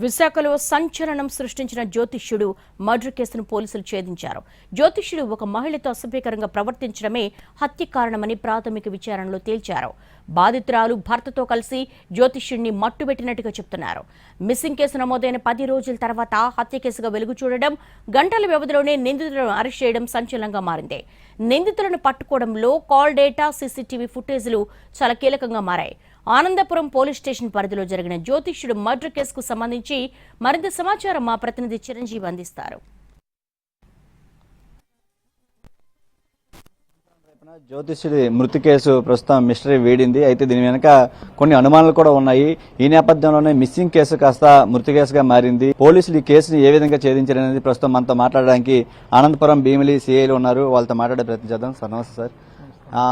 విశాఖలో సంచలనం సృష్టించిన జ్యోతిష్యుడు మర్డర్ కేసును పోలీసులు ఛేదించారు. జ్యోతిష్యుడు ఒక మహిళతో అసభ్యకరంగా ప్రవర్తించడమే హత్య కారణమని ప్రాథమిక విచారణలో తేల్చారు. బాధితురాలు భర్తతో కలిసి జ్యోతిష్యుడిని మట్టుబెట్టినట్టుగా చెప్తున్నారు. మిస్సింగ్ కేసు నమోదైన 10 రోజుల తర్వాత హత్య కేసుగా వెలుగు చూడడం, గంటల వ్యవధిలోనే నిందితులను అరెస్ట్ చేయడం సంచలనంగా మారింది. నిందితులను పట్టుకోవడంలో కాల్ డేటా, సీసీటీవీ ఫుటేజీలు చాలా కీలకంగా మారాయి. ఆనందపురం పోలీస్ స్టేషన్ పరిధిలో జరిగిన జ్యోతిష్యుడు మర్డర్ కేసుకు సంబంధించి మరింత సమాచారం మా ప్రతినిధి చిరంజీవి అందిస్తారు. జ్యోతిష్యుడి మృతి కేసు ప్రస్తుతం మిస్టరీ వీడింది. అయితే దీని వెనుక కొన్ని అనుమానాలు కూడా ఉన్నాయి. ఈ నేపథ్యంలోనే మిస్సింగ్ కేసు కాస్త మృతి కేసుగా మారింది. పోలీసులు ఈ కేసుని ఏ విధంగా ఛేదించారనేది ప్రస్తుతం మనతో మాట్లాడడానికి ఆనందపురం భీమిలి సిఐలు ఉన్నారు. వాళ్ళతో మాట్లాడే ప్రయత్నం చేద్దాం. సార్ నమస్తే సార్.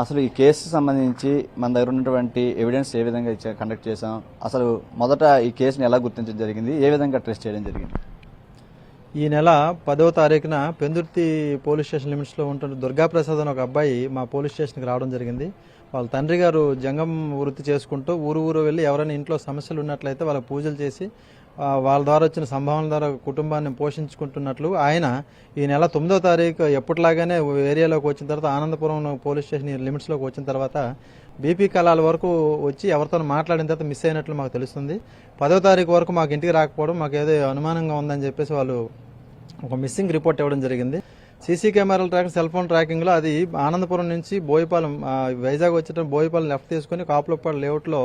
అసలు ఈ కేసు సంబంధించి మన దగ్గర ఉన్నటువంటి ఎవిడెన్స్ ఏ విధంగా కండక్ట్ చేశాం, అసలు మొదట ఈ కేసుని ఎలా గుర్తించడం జరిగింది, ఏ విధంగా ట్రేస్ చేయడం జరిగింది? ఈ నెల 10వ తారీఖున పెందుర్తి పోలీస్ స్టేషన్ లిమిట్స్లో ఉంటున్న దుర్గాప్రసాద్ అని ఒక అబ్బాయి మా పోలీస్ స్టేషన్కి రావడం జరిగింది. వాళ్ళ తండ్రి గారు జంగం వృత్తి చేసుకుంటూ ఊరు వెళ్ళి ఎవరైనా ఇంట్లో సమస్యలు ఉన్నట్లయితే వాళ్ళ పూజలు చేసి వాళ్ళ ద్వారా వచ్చిన సంభావన ద్వారా కుటుంబాన్ని పోషించుకుంటున్నట్లు ఆయన ఈ నెల 9వ తారీఖు ఎప్పటిలాగానే ఏరియాలోకి వచ్చిన తర్వాత ఆనందపురం పోలీస్ స్టేషన్ లిమిట్స్లోకి వచ్చిన తర్వాత బీపీ కళాల వరకు వచ్చి ఎవరితో మాట్లాడిన తర్వాత మిస్ అయినట్లు మాకు తెలుస్తుంది. 10వ తారీఖు వరకు మాకు ఇంటికి రాకపోవడం మాకు ఏదో అనుమానంగా ఉందని చెప్పేసి వాళ్ళు ఒక మిస్సింగ్ రిపోర్ట్ ఇవ్వడం జరిగింది. సీసీ కెమెరాల ట్రాకింగ్, సెల్ ఫోన్ ట్రాకింగ్లో అది ఆనందపురం నుంచి బోయిపాలెం వైజాగ్ వచ్చేటప్పుడు బోయిపాలెం లెఫ్ట్ తీసుకుని కాపులపాడు లేఅవుట్లో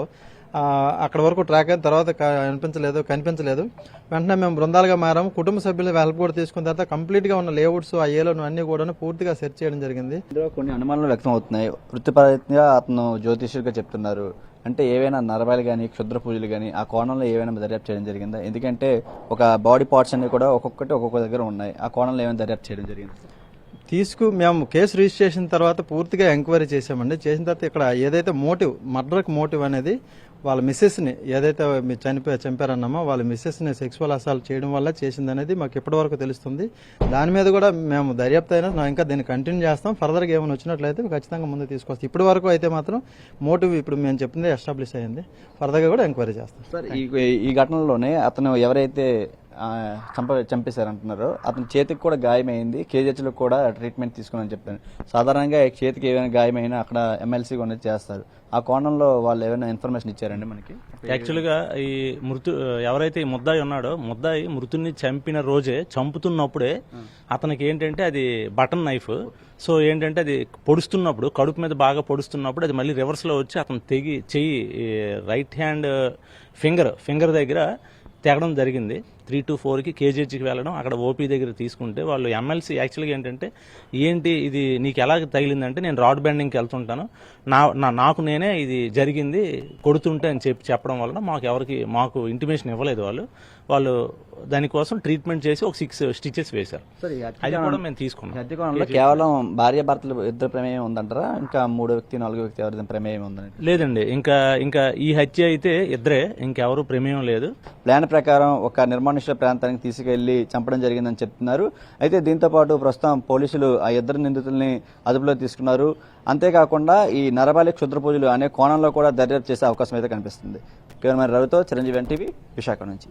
అక్కడ వరకు ట్రాక్ అయిన తర్వాత కనిపించలేదు. వెంటనే మేము బృందాలుగా మారాము. కుటుంబ సభ్యుల హెల్ప్ కూడా తీసుకున్న తర్వాత కంప్లీట్గా ఉన్న లేఅవుట్స్ ఆ ఏలోను అన్ని కూడా పూర్తిగా సెర్చ్ చేయడం జరిగింది. ఇందులో కొన్ని అనుమానాలు వ్యక్తం అవుతున్నాయి. వృత్తిపరంగా అతను జ్యోతిష్యుడిగా చెప్తున్నారు అంటే ఏవైనా నరబాలు కానీ క్షుద్ర పూజలు కానీ ఆ కోణంలో ఏమైనా దర్యాప్తు చేయడం జరిగిందా? ఎందుకంటే ఒక బాడీ పార్ట్స్ అన్ని కూడా ఒక్కొక్క దగ్గర ఉన్నాయి. ఆ కోణంలో ఏమైనా దర్యాప్తు చేయడం జరిగింది? మేము కేసు రిజిస్ట్రేషన్ తర్వాత పూర్తిగా ఎంక్వైరీ చేసామండి. చేసిన తర్వాత ఇక్కడ ఏదైతే మర్డర్కి మోటివ్ అనేది వాళ్ళ మిస్సెస్ని ఏదైతే చంపారన్నామో వాళ్ళ మిస్సెస్ని సెక్సువల్ అసాల్ట్ చేయడం వల్ల చేసిందనేది మాకు ఇప్పటివరకు తెలుస్తుంది. దాని మీద కూడా మేము దర్యాప్తు అయినా ఇంకా దీన్ని కంటిన్యూ చేస్తాం. ఫర్దర్గా ఏమైనా వచ్చినట్లయితే ఖచ్చితంగా ముందు తీసుకొస్తాం. ఇప్పటి వరకు అయితే మాత్రం మోటివ్ ఇప్పుడు మేము చెప్పింది ఎస్టాబ్లిష్ అయ్యింది. ఫర్దర్గా కూడా ఎంక్వైరీ చేస్తాం. సార్, ఈ ఘటనలోనే అతను ఎవరైతే చంపేశారంటున్నారో అతని చేతికి కూడా గాయమైంది. కేజీహెచ్లో కూడా ట్రీట్మెంట్ తీసుకుని చెప్పాను. సాధారణంగా చేతికి ఏమైనా గాయమైనా అక్కడ ఎమ్మెల్సీ అనేది చేస్తారు. ఆ కోణంలో వాళ్ళు ఏమైనా ఇన్ఫర్మేషన్ ఇచ్చారండి మనకి? యాక్చువల్గా ఈ ఎవరైతే ఈ ముద్దాయి ఉన్నాడో మృతుని చంపిన రోజే చంపుతున్నప్పుడే అతనికి ఏంటంటే అది బటన్ నైఫ్. సో ఏంటంటే అది పొడుస్తున్నప్పుడు కడుపు మీద బాగా పొడుస్తున్నప్పుడు అది మళ్ళీ రివర్స్లో వచ్చి అతను చెయ్యి రైట్ హ్యాండ్ ఫింగర్ దగ్గర తెగడం జరిగింది. 3 to 4కి కేజీహెచ్కి వెళ్ళడం, అక్కడ ఓపీ దగ్గర తీసుకుంటే వాళ్ళు ఎమ్మెల్సీ యాక్చువల్గా ఏంటంటే ఏంటి ఇది నీకు ఎలా తగిలిందంటే నేను రాడ్ బెండింగ్కి వెళ్తుంటాను, నాకు నేనే ఇది జరిగింది కొడుతుంటే అని చెప్పడం వలన మాకు ఇంటిమేషన్ ఇవ్వలేదు. వాళ్ళు దానికోసం ట్రీట్మెంట్ చేసి ఒక 6 స్టిచెస్ వేశారు. అది కూడా మేము తీసుకున్నాం. కేవలం భార్య భర్తలు ఇద్దరు ప్రమేయం ఉందంటారా? ఇంకా 3వ వ్యక్తి 4వ వ్యక్తి ఎవరి ప్రమేయం ఉందని? లేదండి, ఇంకా ఈ హత్య అయితే ఇద్దరే, ఇంకెవరు ప్రమేయం లేదు. ప్లాన్ ప్రకారం ఒక నిర్మానుష్య ప్రాంతానికి తీసుకెళ్లి చంపడం జరిగిందని చెప్తున్నారు. అయితే దీంతో పాటు ప్రస్తుతం పోలీసులు ఆ ఇద్దరు నిందితుల్ని అదుపులో తీసుకున్నారు. అంతేకాకుండా ఈ నరబాలి క్షుద్ర పూజలు అనే కోణంలో కూడా దర్యాప్తు చేసే అవకాశం అయితే కనిపిస్తుంది. కెమెరామెన్ రవితో చిరంజీవి, ఎన్టీవీ, విశాఖ నుంచి.